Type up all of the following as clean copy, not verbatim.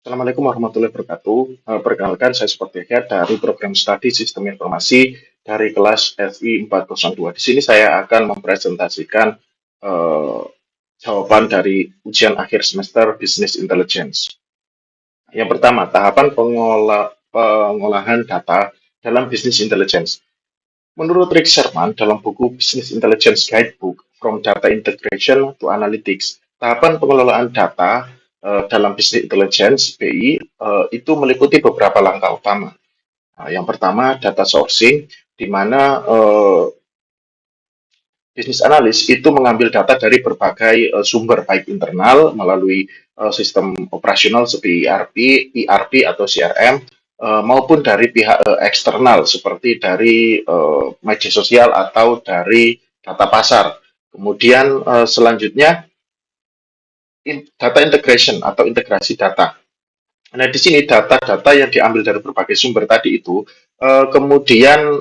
Assalamualaikum warahmatullahi wabarakatuh. Perkenalkan, saya Sepertiga dari program studi Sistem Informasi dari kelas FI 402. Di sini saya akan mempresentasikan eh, jawaban dari ujian akhir semester Business Intelligence. Yang pertama, tahapan pengolahan data dalam Business Intelligence. Menurut Rick Sherman dalam buku Business Intelligence Guidebook From Data Integration to Analytics, tahapan pengelolaan data dalam Business Intelligence (BI) itu meliputi beberapa langkah utama. Nah, yang pertama, data sourcing, di mana bisnis analis itu mengambil data dari berbagai sumber, baik internal melalui sistem operasional seperti ERP atau CRM, maupun dari pihak eksternal seperti dari media sosial atau dari data pasar. Kemudian selanjutnya data integration atau integrasi data. Nah, di sini data-data yang diambil dari berbagai sumber tadi itu kemudian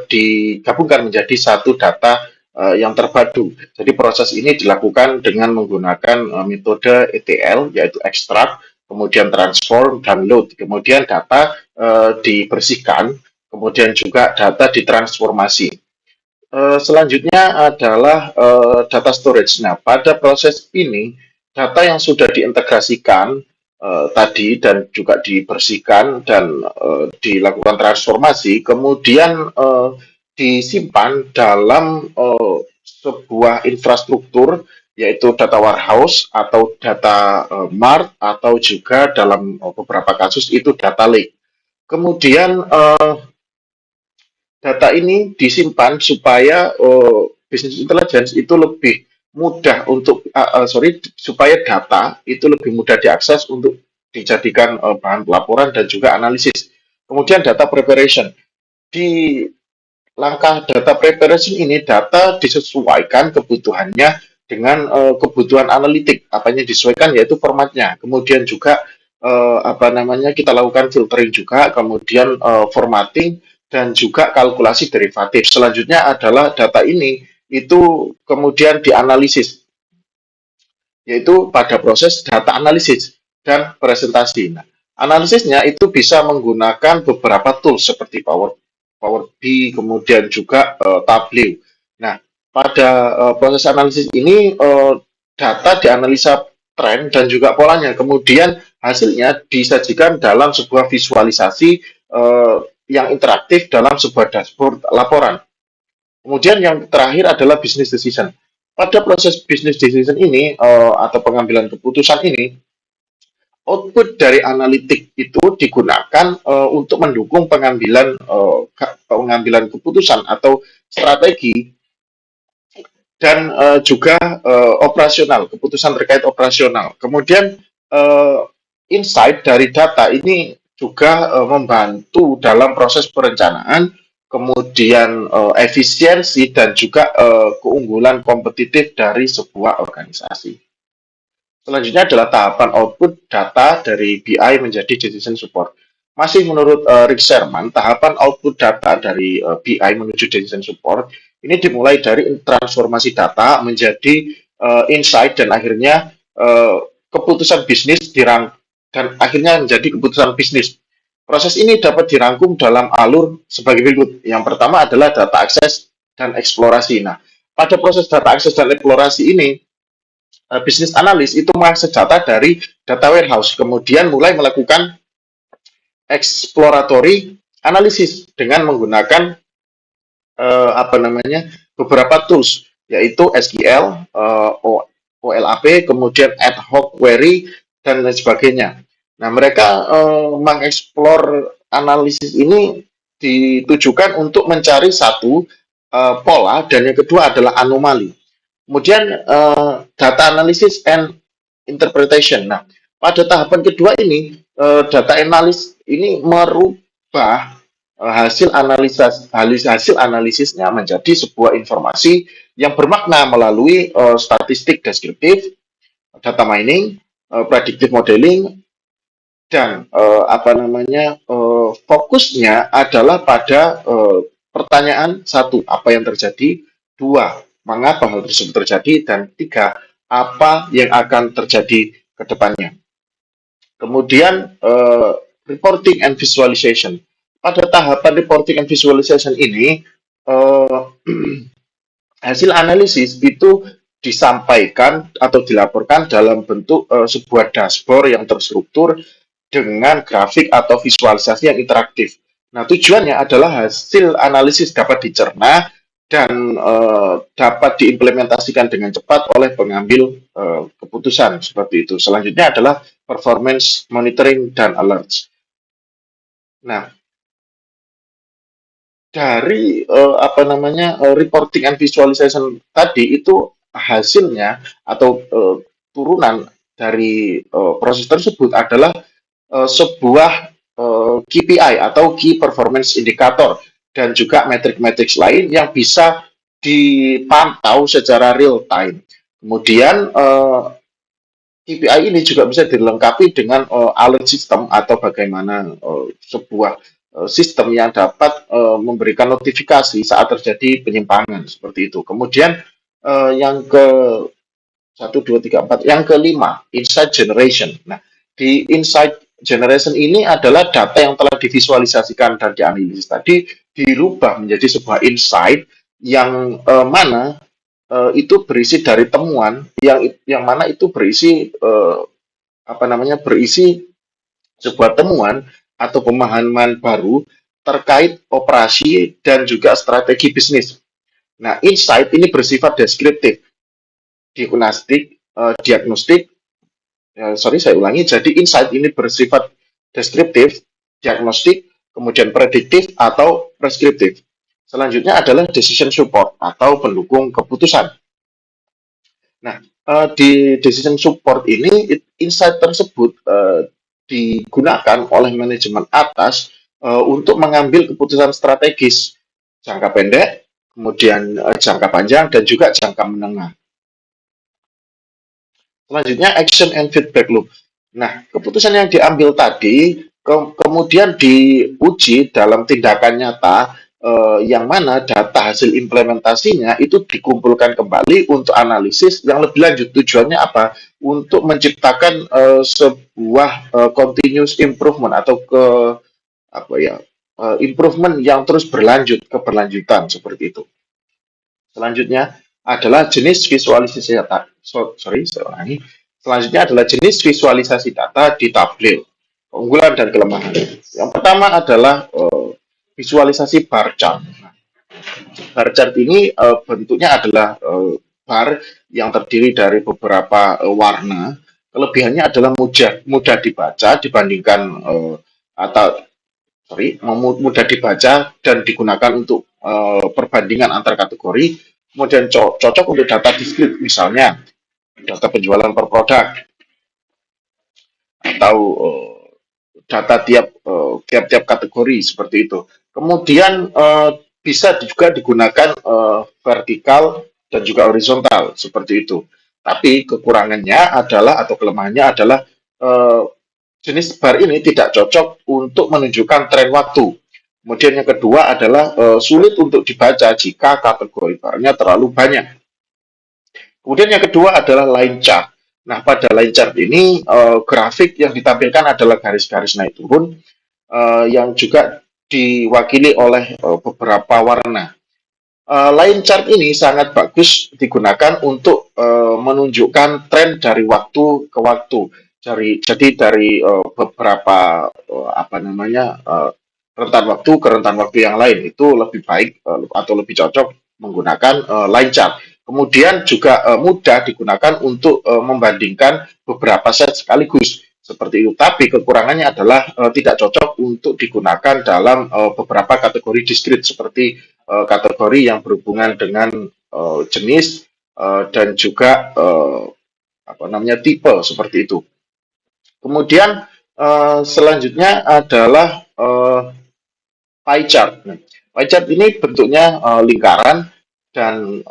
digabungkan menjadi satu data yang terpadu. Jadi proses ini dilakukan dengan menggunakan metode ETL, yaitu extract, kemudian transform, download, kemudian data dibersihkan, kemudian juga data ditransformasi. Selanjutnya adalah data storage. Nah, pada proses ini, data yang sudah diintegrasikan tadi dan juga dibersihkan dan dilakukan transformasi, kemudian disimpan dalam sebuah infrastruktur, yaitu data warehouse atau data mart, atau juga dalam beberapa kasus itu data lake. Kemudian data ini disimpan supaya business intelligence itu lebih mudah untuk supaya data itu lebih mudah diakses untuk dijadikan bahan laporan dan juga analisis. Kemudian data preparation. Di langkah data preparation ini, data disesuaikan kebutuhannya dengan kebutuhan analitik. Apanya disesuaikan, yaitu formatnya. Kemudian juga kita lakukan filtering juga, kemudian formatting dan juga kalkulasi derivatif. Selanjutnya adalah data ini itu kemudian dianalisis, yaitu pada proses data analisis dan presentasi. Nah, analisisnya itu bisa menggunakan beberapa tools seperti Power BI, kemudian juga Tableau. Nah, pada proses analisis ini data dianalisa tren dan juga polanya, kemudian hasilnya disajikan dalam sebuah visualisasi yang interaktif dalam sebuah dashboard laporan. Kemudian yang terakhir adalah business decision. Pada proses business decision ini atau pengambilan keputusan ini, output dari analitik itu digunakan untuk mendukung pengambilan keputusan atau strategi dan juga operasional, keputusan terkait operasional. Kemudian uh, insight dari data ini juga membantu dalam proses perencanaan, kemudian efisiensi dan juga keunggulan kompetitif dari sebuah organisasi. Selanjutnya adalah tahapan output data dari BI menjadi decision support. Masih menurut Rick Sherman, tahapan output data dari BI menuju decision support ini dimulai dari transformasi data menjadi insight dan akhirnya keputusan bisnis dan akhirnya menjadi keputusan bisnis. Proses ini dapat dirangkum dalam alur sebagai berikut. Yang pertama adalah data akses dan eksplorasi. Nah, pada proses data akses dan eksplorasi ini, bisnis analis itu mengakses data dari data warehouse, kemudian mulai melakukan exploratory analisis dengan menggunakan beberapa tools, yaitu SQL, OLAP, kemudian ad hoc query dan lain sebagainya. Nah, mereka mengeksplor analisis ini ditujukan untuk mencari satu pola, dan yang kedua adalah anomali. Kemudian data analysis and interpretation. Nah, pada tahapan kedua ini data analis ini merubah hasil analisisnya menjadi sebuah informasi yang bermakna melalui statistik deskriptif, data mining, predictive modeling, dan fokusnya adalah pada pertanyaan satu, apa yang terjadi, dua, mengapa hal tersebut terjadi, dan tiga, apa yang akan terjadi ke depannya. Kemudian reporting and visualization. Pada tahapan reporting and visualization ini, eh, hasil analisis itu disampaikan atau dilaporkan dalam bentuk sebuah dashboard yang terstruktur dengan grafik atau visualisasi yang interaktif. Nah, tujuannya adalah hasil analisis dapat dicerna dan dapat diimplementasikan dengan cepat oleh pengambil keputusan seperti itu. Selanjutnya adalah performance monitoring dan alerts. Nah, dari reporting and visualization tadi itu hasilnya atau turunan dari proses tersebut adalah sebuah KPI atau Key Performance Indicator dan juga metrik-metrik lain yang bisa dipantau secara real time. Kemudian KPI ini juga bisa dilengkapi dengan alert system atau bagaimana sebuah sistem yang dapat memberikan notifikasi saat terjadi penyimpangan seperti itu. Kemudian yang ke satu, dua, tiga, empat, yang kelima, insight generation. Nah, di insight generation ini adalah data yang telah divisualisasikan dan dianalisis tadi dirubah menjadi sebuah insight yang mana itu berisi dari temuan yang mana itu berisi berisi sebuah temuan atau pemahaman baru terkait operasi dan juga strategi bisnis. Nah, insight ini bersifat deskriptif, diagnostik. Saya ulangi. Jadi insight ini bersifat deskriptif, diagnostik, kemudian prediktif atau preskriptif. Selanjutnya adalah decision support atau pendukung keputusan. Nah, di decision support ini insight tersebut digunakan oleh manajemen atas untuk mengambil keputusan strategis jangka pendek, kemudian jangka panjang dan juga jangka menengah. Selanjutnya action and feedback loop. Nah, keputusan yang diambil tadi kemudian diuji dalam tindakan nyata yang mana data hasil implementasinya itu dikumpulkan kembali untuk analisis yang lebih lanjut. Tujuannya apa? Untuk menciptakan sebuah continuous improvement atau improvement yang terus keberlanjutan seperti itu. Selanjutnya adalah jenis visualisasi data. Selanjutnya adalah jenis visualisasi data di tabel, keunggulan dan kelemahan. Yang pertama adalah visualisasi bar chart. Bar chart ini bentuknya adalah bar yang terdiri dari beberapa warna. Kelebihannya adalah mudah dibaca dibandingkan mudah dibaca dan digunakan untuk perbandingan antar kategori. Kemudian cocok untuk data diskrit, misalnya data penjualan per produk atau data tiap-tiap kategori seperti itu. Kemudian bisa juga digunakan vertikal dan juga horizontal seperti itu. Tapi kekurangannya adalah atau kelemahannya adalah jenis bar ini tidak cocok untuk menunjukkan tren waktu. Kemudian yang kedua adalah sulit untuk dibaca jika kategori barnya terlalu banyak. Kemudian yang kedua adalah line chart. Nah, pada line chart ini grafik yang ditampilkan adalah garis-garis naik turun yang juga diwakili oleh beberapa warna. Line chart ini sangat bagus digunakan untuk menunjukkan tren dari waktu ke waktu. Jadi dari beberapa rentan waktu ke rentan waktu yang lain itu lebih baik atau lebih cocok menggunakan line chart. Kemudian juga mudah digunakan untuk membandingkan beberapa set sekaligus seperti itu. Tapi kekurangannya adalah tidak cocok untuk digunakan dalam beberapa kategori diskrit seperti kategori yang berhubungan dengan jenis dan juga tipe seperti itu. Kemudian selanjutnya adalah pie chart. Pie chart ini bentuknya lingkaran dan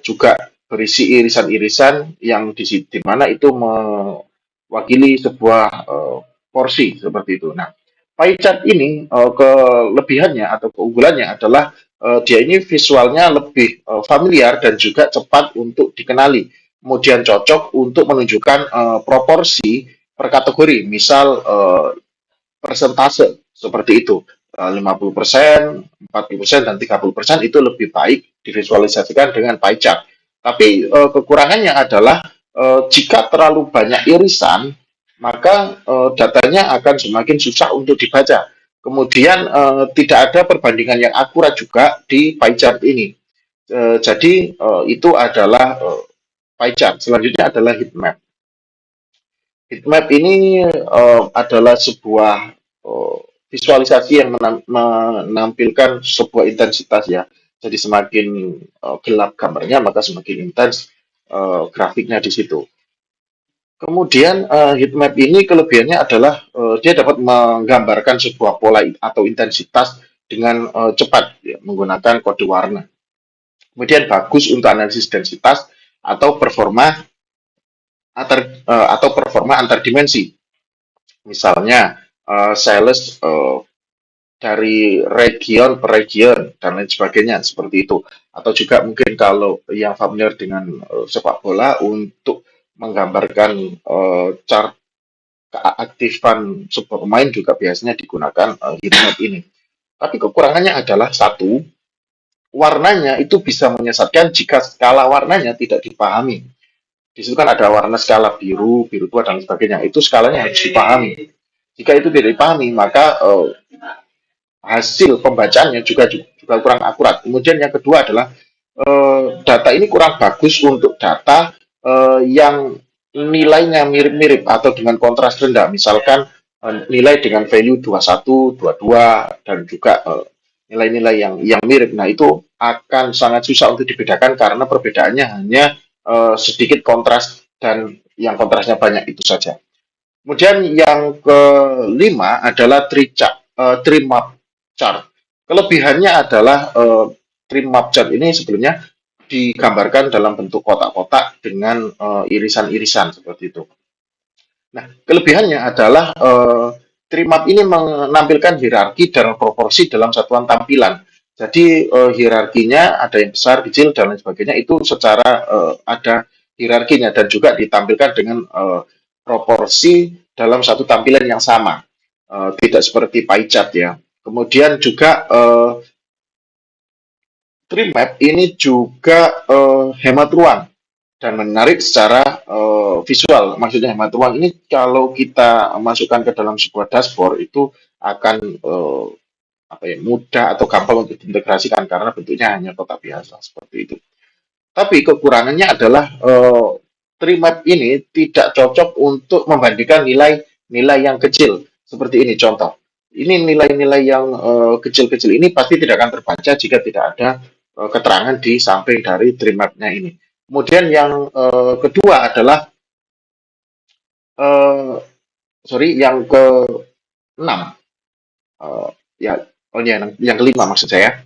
juga berisi irisan-irisan yang di mana itu mewakili sebuah porsi seperti itu. Nah, pie chart ini kelebihannya atau keunggulannya adalah dia ini visualnya lebih familiar dan juga cepat untuk dikenali. Kemudian cocok untuk menunjukkan proporsi per kategori, misal persentase seperti itu. 50%, 40%, dan 30% itu lebih baik divisualisasikan dengan pie chart. Tapi kekurangannya adalah jika terlalu banyak irisan, maka datanya akan semakin susah untuk dibaca. Kemudian tidak ada perbandingan yang akurat juga di pie chart ini. Jadi itu adalah pie chart. Selanjutnya adalah heat map. Heat map ini adalah sebuah eh, visualisasi yang menampilkan sebuah intensitas ya. Jadi semakin gelap gambarnya, maka semakin intens grafiknya di situ. Kemudian heat map ini kelebihannya adalah dia dapat menggambarkan sebuah pola atau intensitas dengan cepat ya, menggunakan kode warna. Kemudian bagus untuk analisis densitas atau performa antar dimensi. Misalnya sales dari region per region dan lain sebagainya seperti itu. Atau juga mungkin kalau yang familiar dengan sepak bola untuk menggambarkan chart keaktifan sebuah pemain juga biasanya digunakan heat map ini. Tapi kekurangannya adalah satu, warnanya itu bisa menyesatkan jika skala warnanya tidak dipahami. Di situ kan ada warna skala biru, biru tua dan sebagainya. Itu skalanya harus dipahami. Jika itu tidak dipahami, maka hasil pembacaannya juga kurang akurat. Kemudian yang kedua adalah data ini kurang bagus untuk data yang nilainya mirip-mirip atau dengan kontras rendah. Misalkan nilai dengan value 21, 22 dan juga nilai-nilai yang mirip. Nah, itu akan sangat susah untuk dibedakan karena perbedaannya hanya sedikit kontras dan yang kontrasnya banyak itu saja. Kemudian yang kelima adalah tree map chart. Kelebihannya adalah tree map chart ini sebelumnya digambarkan dalam bentuk kotak-kotak dengan irisan-irisan seperti itu. Nah, kelebihannya adalah tree map ini menampilkan hierarki dan proporsi dalam satuan tampilan. Jadi hierarkinya ada yang besar, kecil dan lain sebagainya itu secara ada hierarkinya dan juga ditampilkan dengan proporsi dalam satu tampilan yang sama. Tidak seperti pie chart ya. Kemudian juga tree map ini juga hemat ruang dan menarik secara visual. Maksudnya hemat ruang ini kalau kita masukkan ke dalam sebuah dashboard itu akan apa ya, mudah atau gampang untuk diintegrasikan karena bentuknya hanya kotak biasa seperti itu. Tapi kekurangannya adalah tree map ini tidak cocok untuk membandingkan nilai-nilai yang kecil seperti ini contoh. Ini nilai-nilai yang kecil-kecil ini pasti tidak akan terbaca jika tidak ada keterangan di samping dari tree map-nya ini. Kemudian yang kedua adalah eh, yang keenam, eh, ya, yang kelima maksud saya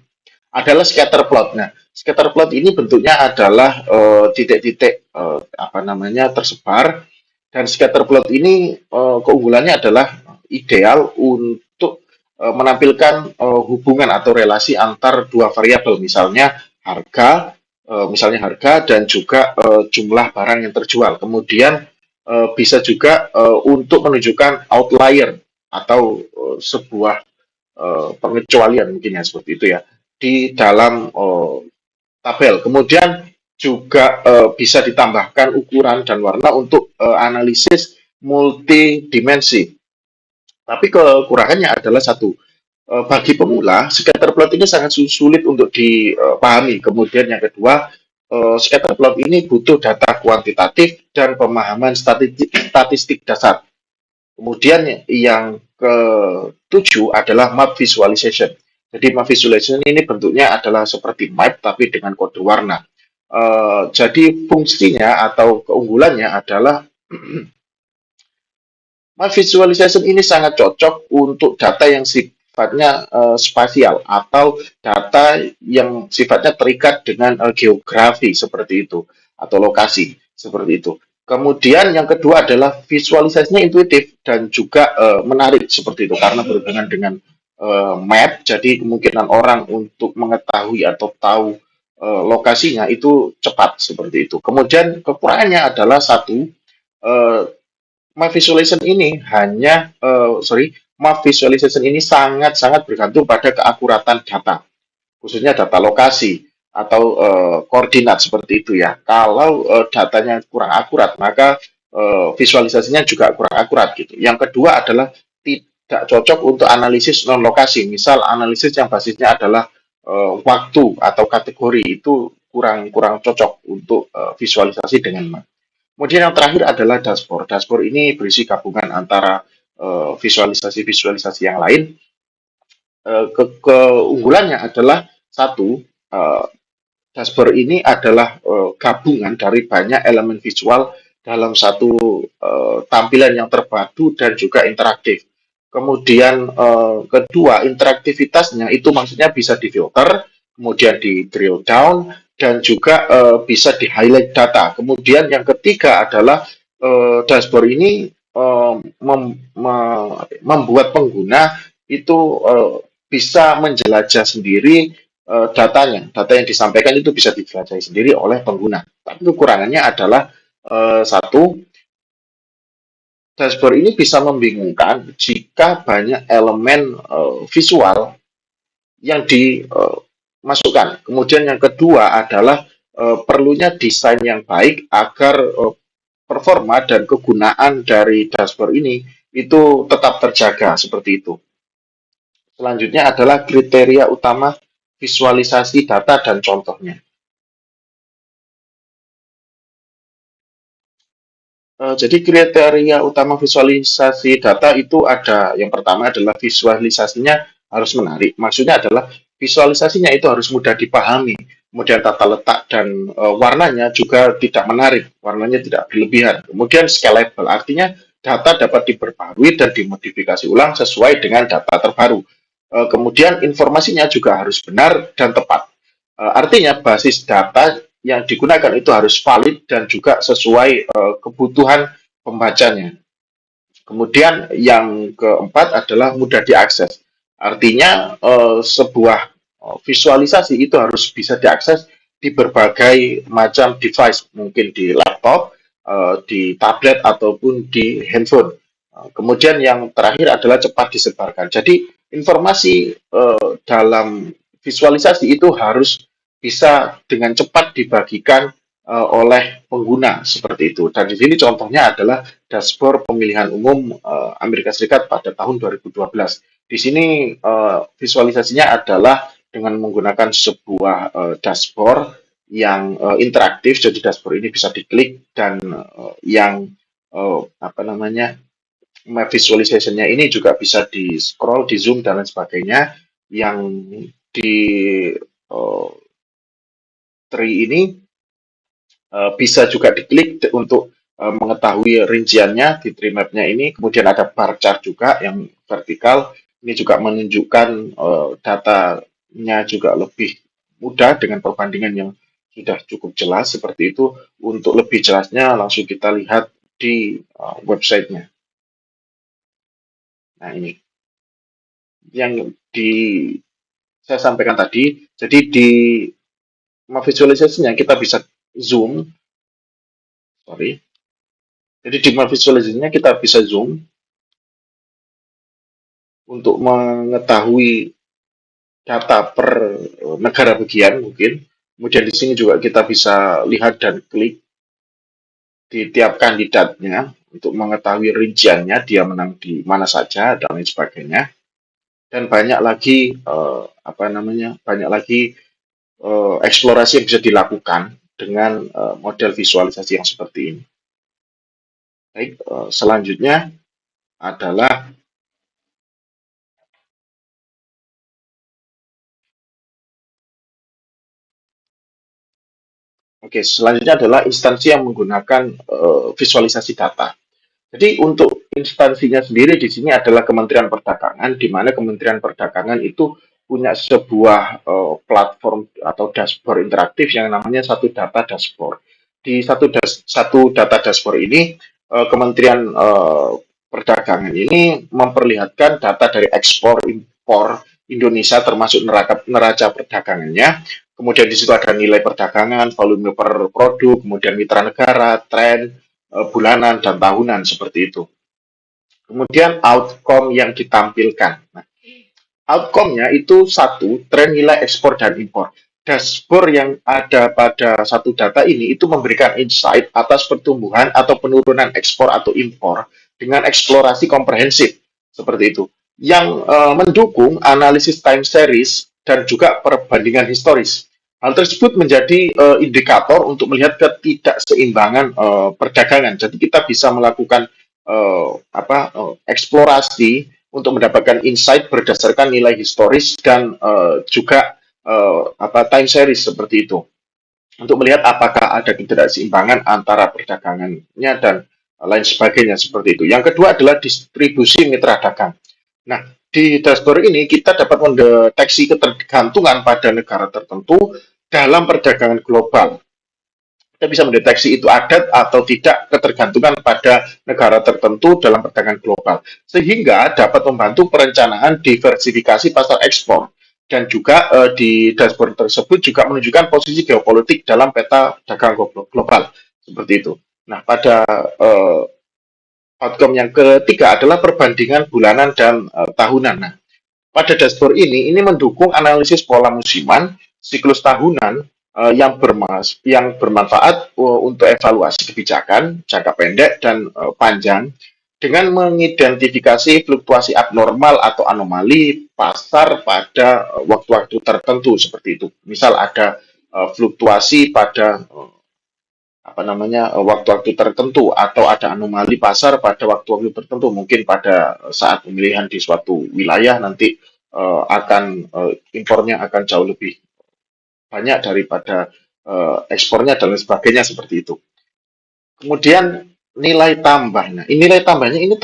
adalah scatter plot. Nah, scatter plot ini bentuknya adalah titik-titik apa namanya tersebar dan scatter plot ini keunggulannya adalah ideal untuk menampilkan hubungan atau relasi antar dua variabel, misalnya harga dan juga jumlah barang yang terjual. Kemudian bisa juga untuk menunjukkan outlier atau sebuah pengecualian mungkin ya seperti itu ya di dalam tabel. Kemudian juga bisa ditambahkan ukuran dan warna untuk analisis multidimensi. Tapi kekurangannya adalah satu, bagi pemula scatter plot ini sangat sulit untuk dipahami. Kemudian yang kedua, scatter plot ini butuh data kuantitatif dan pemahaman statistik dasar. Kemudian yang ketujuh adalah map visualization. Jadi map visualization ini bentuknya adalah seperti map tapi dengan kode warna. Jadi fungsinya atau keunggulannya adalah map visualization ini sangat cocok untuk data yang sifatnya spasial atau data yang sifatnya terikat dengan geografi seperti itu atau lokasi seperti itu. Kemudian yang kedua adalah visualisasinya intuitif dan juga menarik seperti itu karena berhubungan dengan map, jadi kemungkinan orang untuk mengetahui atau tahu lokasinya itu cepat seperti itu. Kemudian kekurangannya adalah satu, eh, My visualization ini my visualization ini sangat-sangat bergantung pada keakuratan data, khususnya data lokasi atau koordinat seperti itu ya. Kalau datanya kurang akurat, maka visualisasinya juga kurang akurat gitu. Yang kedua adalah tidak cocok untuk analisis non lokasi. Misal analisis yang basisnya adalah waktu atau kategori itu kurang kurang cocok untuk visualisasi dengan. Kemudian yang terakhir adalah dashboard. Dashboard ini berisi gabungan antara visualisasi-visualisasi yang lain. Keunggulannya adalah satu, eh, dashboard ini adalah gabungan dari banyak elemen visual dalam satu tampilan yang terpadu dan juga interaktif. Kemudian kedua, interaktivitasnya itu maksudnya bisa difilter, kemudian di drill down, dan juga bisa di highlight data. Kemudian yang ketiga adalah dashboard ini membuat pengguna itu bisa menjelajah sendiri datanya. Data yang disampaikan itu bisa dijelajahi sendiri oleh pengguna. Tapi kekurangannya adalah satu, dashboard ini bisa membingungkan jika banyak elemen visual yang dimasukkan. Kemudian yang kedua adalah perlunya desain yang baik agar performa dan kegunaan dari dashboard ini itu tetap terjaga seperti itu. Selanjutnya adalah kriteria utama visualisasi data dan contohnya. Jadi kriteria utama visualisasi data itu ada, yang pertama adalah visualisasinya harus menarik. Maksudnya adalah visualisasinya itu harus mudah dipahami. Kemudian tata letak dan warnanya juga tidak menarik, warnanya tidak berlebihan. Kemudian scalable, artinya data dapat diperbarui dan dimodifikasi ulang sesuai dengan data terbaru. Kemudian informasinya juga harus benar dan tepat. Artinya basis data yang digunakan itu harus valid dan juga sesuai kebutuhan pembacanya. Kemudian yang keempat adalah mudah diakses. Artinya sebuah visualisasi itu harus bisa diakses di berbagai macam device, mungkin di laptop, di tablet ataupun di handphone. Kemudian yang terakhir adalah cepat disebarkan. Jadi informasi dalam visualisasi itu harus bisa dengan cepat dibagikan oleh pengguna seperti itu. Dan di sini contohnya adalah dashboard pemilihan umum Amerika Serikat pada tahun 2012. Di sini visualisasinya adalah dengan menggunakan sebuah dashboard yang interaktif. Jadi dashboard ini bisa diklik dan yang apa namanya visualisasinya ini juga bisa di scroll, di zoom dan lain sebagainya. Yang di uh, tree ini bisa juga diklik untuk mengetahui rinciannya di tree map-nya ini. Kemudian ada bar chart juga yang vertikal. Ini juga menunjukkan datanya juga lebih mudah dengan perbandingan yang sudah cukup jelas seperti itu. Untuk lebih jelasnya langsung kita lihat di websitenya. Nah ini yang saya sampaikan tadi. Jadi di visualisasinya kita bisa zoom, sorry. Jadi di visualisasinya kita bisa zoom untuk mengetahui data per negara bagian mungkin. Kemudian di sini juga kita bisa lihat dan klik di tiap kandidatnya untuk mengetahui rinciannya, dia menang di mana saja dan lain sebagainya. Dan banyak lagi banyak lagi eksplorasi yang bisa dilakukan dengan model visualisasi yang seperti ini. Baik, selanjutnya adalah selanjutnya adalah instansi yang menggunakan visualisasi data. Jadi untuk instansinya sendiri di sini adalah Kementerian Perdagangan, di mana Kementerian Perdagangan itu punya sebuah platform atau dashboard interaktif yang namanya satu data dashboard. Di satu data dashboard ini Kementerian Perdagangan ini memperlihatkan data dari ekspor impor Indonesia termasuk neraca perdagangannya. Kemudian di situ ada nilai perdagangan, volume per produk, kemudian mitra negara, tren, bulanan dan tahunan seperti itu. Kemudian outcome yang ditampilkan. Nah, outcome-nya itu satu, tren nilai ekspor dan impor. Dashboard yang ada pada satu data ini itu memberikan insight atas pertumbuhan atau penurunan ekspor atau impor dengan eksplorasi komprehensif seperti itu, yang mendukung analisis time series dan juga perbandingan historis. Hal tersebut menjadi indikator untuk melihat ketidakseimbangan perdagangan. Jadi kita bisa melakukan eksplorasi untuk mendapatkan insight berdasarkan nilai historis dan juga time series seperti itu untuk melihat apakah ada ketidakseimbangan antara perdagangannya dan lain sebagainya seperti itu. Yang kedua adalah distribusi mitra dagang. Nah, di dashboard ini kita dapat mendeteksi ketergantungan pada negara tertentu dalam perdagangan global. Kita bisa mendeteksi itu ada atau tidak ketergantungan pada negara tertentu dalam perdagangan global, sehingga dapat membantu perencanaan diversifikasi pasar ekspor. Dan juga di dashboard tersebut juga menunjukkan posisi geopolitik dalam peta dagang global seperti itu. Nah, pada outcome yang ketiga adalah perbandingan bulanan dan tahunan. Nah, pada dashboard ini mendukung analisis pola musiman, siklus tahunan yang bermanfaat untuk evaluasi kebijakan jangka pendek dan panjang dengan mengidentifikasi fluktuasi abnormal atau anomali pasar pada waktu-waktu tertentu seperti itu. Misal ada fluktuasi pada waktu-waktu tertentu atau ada anomali pasar pada waktu-waktu tertentu, mungkin pada saat pemilihan di suatu wilayah nanti impornya akan jauh lebih banyak daripada ekspornya dan lain sebagainya seperti itu. Kemudian nilai tambah. Nah, nilai tambahnya ini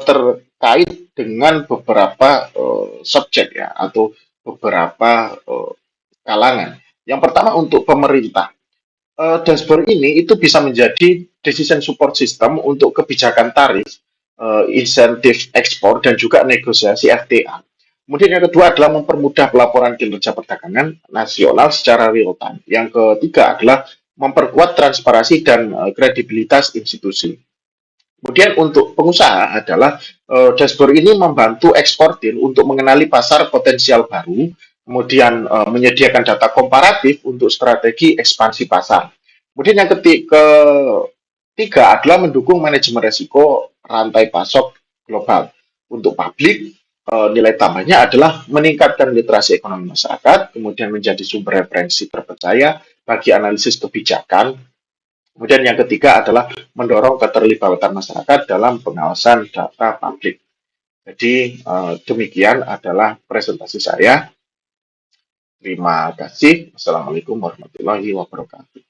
terkait dengan beberapa subjek ya atau beberapa kalangan. Yang pertama untuk pemerintah. Dashboard ini itu bisa menjadi decision support system untuk kebijakan tarif, insentif ekspor, dan juga negosiasi FTA. Kemudian yang kedua adalah mempermudah pelaporan kinerja perdagangan nasional secara real time. Yang ketiga adalah memperkuat transparansi dan kredibilitas institusi. Kemudian untuk pengusaha adalah dashboard ini membantu eksportir untuk mengenali pasar potensial baru, kemudian menyediakan data komparatif untuk strategi ekspansi pasar. Kemudian yang ketiga adalah mendukung manajemen risiko rantai pasok global. Untuk publik, nilai tambahnya adalah meningkatkan literasi ekonomi masyarakat, kemudian menjadi sumber referensi terpercaya bagi analisis kebijakan. Kemudian yang ketiga adalah mendorong keterlibatan masyarakat dalam pengawasan data publik. Jadi demikian adalah presentasi saya. Terima kasih. Wassalamualaikum warahmatullahi wabarakatuh.